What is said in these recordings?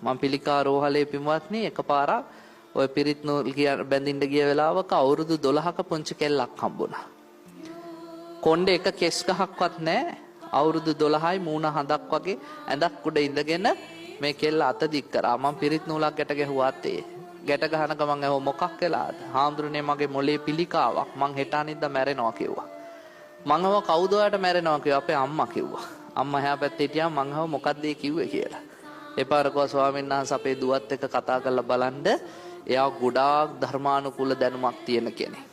මම පිළිකා රෝහලේ පින්වත්නි එකපාරක් ඔය පිරිත් නූල් බැඳින්න ගිය වෙලාවක අවුරුදු 12ක පුංචි කෙල්ලක් හම්බුණා. කොණ්ඩේ එක කෙස් ගහක්වත් නැහැ. අවුරුදු 12යි මූණ හඳක් වගේ ඇඳක් උඩ ඉඳගෙන මේ කෙල්ල අත දික් කරා. මම පිරිත් නූලක් ගැට ගැහුවාත් ඒ ගැට ගහන ගමන් ඇහුවා මොකක් වෙලාද? හාමුදුරනේ මගේ මොලේ පිළිකාවක්. මං හෙට අනිද්දා මැරෙනවා කිව්වා. මං අහුවා කවුද ඔයාලට මැරෙනවා කිව්වා. අපේ අම්මා කිව්වා. අම්මා එහා පැත්තේ හිටියා. මං අහුවා මොකක්ද ඒ කිව්වේ කියලා. එපාරකෝ ස්වාමීන් වහන්සේ අපේ දුවත් එක්ක කතා කරලා බලන්න එයා ගොඩාක් ධර්මානුකූල දැනුමක් තියෙන කෙනෙක්.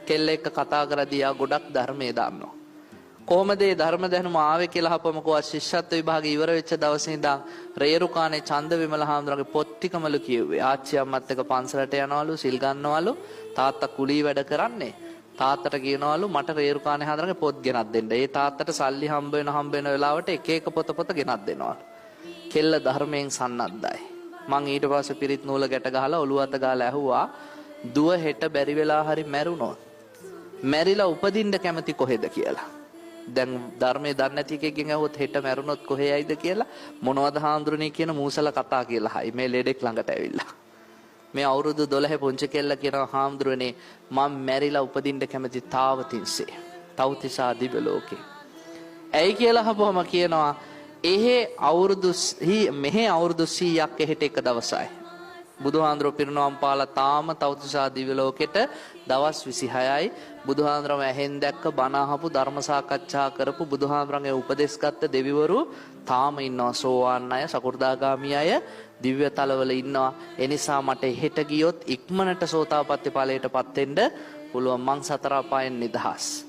කෙල්ල එක්ක කතා කරද්දී එයා ගොඩක් ධර්මයේ දන්නවා. කොහොමද මේ ධර්ම දැනුම ආවේ කියලා අහපමකෝ ශිෂ්‍යත්ව විභාගය ඉවර වෙච්ච දවසේ ඉඳන් රේරුකානේ චන්ද විමල හාමුදුරන්ගේ පොත් ටිකමලු කියෙව්වේ. ආච්චි අම්මත් එක්ක පන්සලට යනවලු, සිල් ගන්නවලු, තාත්තා කුලී වැඩ කරන්නේ. තාත්තට කියනවලු මට රේරුකානේ හාමුදුරන්ගේ පොත් ගෙනත් දෙන්න. ඒ තාත්තට සල්ලි හම්බ වෙන වෙලාවට එක එක පොත ගෙනත් දෙනවලු. කෙල්ල ධර්මයෙන් සන්නද්ධයි. මං ඊට පස්සේ පිරිත් නූල ගැට ගහලා ඔළුව අත ගහලා ඇහුවා දුව හෙට බැරි වෙලා හරි මැරුණොත් මැරිලා උපදින්න කැමති කොහෙද කියලා. දැන් ධර්මයේ දන්නේ නැති එකෙක්ගෙන් අහුවොත් හෙට මැරුණොත් කොහේ යයිද කියලා මොනවද හාමුදුරනේ කියන මූසල කතා කියලා. හයි මේ ලෙඩෙක් ළඟට ඇවිල්ලා. මේ අවුරුදු 12 පුංචි කෙල්ල කියනවා හාමුදුරනේ මම මැරිලා උපදින්න කැමති තාවතින්සේ. තවතිසා දිව්‍ය ලෝකේ. ඇයි කියලා අහපුවම කියනවා මෙහි අවුරුදු 100ක් එහෙට එක දවසයි. බුදුහාඳුරෝ පිරිනවම් පාලා තාම තවතිසා දිව්‍ය ලෝකෙට දවස් 26යි. බුදුහාඳුරම ඇහෙන් දැක්ක බණ අහපු ධර්ම සාකච්ඡා කරපු බුදුහාඳුරන්ගේ උපදෙස් ගත්ත දෙවිවරු තාම ඉන්නවා. සෝවාන් අය, සකෘදාගාමී අය දිව්‍ය තලවල ඉන්නවා. ඒ නිසා මට එහෙට ගියොත් ඉක්මනට සෝතාපට්ටි ඵලයටපත් වෙන්න පුළුවන්. මං සතර අපායන් නිදහස්.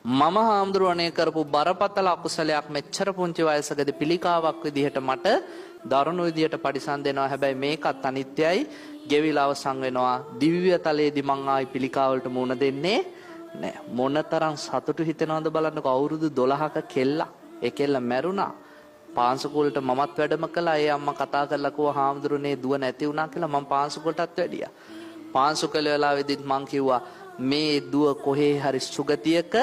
මම හාමුදුරුවනේ කරපු බරපතල අකුසලයක් මෙච්චර පුංචි වයසකදී පිළිකාවක් විදිහට මට දරුණු විදිහට පරිසම් දෙනවා. හැබැයි මේකත් අනිත්‍යයි. ගෙවිලා අවසන් වෙනවා. දිව්‍ය තලයේදී මං ආයි පිළිකාවලට මුණ දෙන්නේ නෑ. මොනතරම් සතුටු හිතෙනවද බලන්නකෝ. අවුරුදු 12ක කෙල්ල. ඒ කෙල්ල මැරුණා. පාන්සුකූලට මමත් වැඩම කළා. ඒ අම්මා කතා කරලා කිව්වා හාමුදුරනේ දුව නැති වුණා කියලා. මම පාන්සුකූලටත් වැඩියා. පාන්සුකල වෙලාවෙදිත් මං කිව්වා මේ දුව කොහේ හරි සුගතියක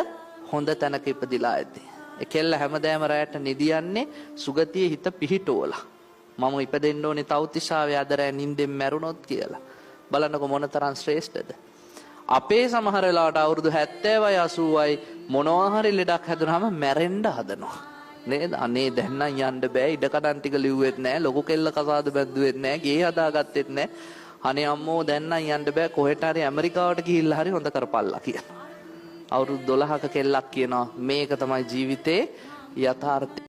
හොඳ තැනක ඉපදිලා ඇති. ඒ කෙල්ල හැමදාම රැයට නිදියන්නේ සුගතියේ හිත පිහිටෝලා. මම ඉපදෙන්න ඕනේ තවතිසාවේ අද රැ නිින්දෙන් මැරුණොත් කියලා. බලන්නකො මොනතරම් ශ්‍රේෂ්ඨද. අපේ සමහර වෙලාවට අවුරුදු 70යි 80යි මොනවා හරි ලෙඩක් හැදුනහම මැරෙන්න හදනවා. නේද? අනේ දැන් නම් යන්න බෑ. ඉඩකඩම් ටික ලිව්වෙත් නෑ. ලොකු කෙල්ල කසාද බැද්දුවෙත් නෑ. ගේ හදාගත්තෙත් නෑ. අනේ අම්මෝ දැන් නම් යන්න බෑ. කොහෙට හරි ඇමරිකාවට ගිහිල්ලා හරි හොඳ කරපල්ලා කියලා. අවුරුදු 12ක කෙල්ලක් කියනවා මේක තමයි ජීවිතේ යථාර්ථය.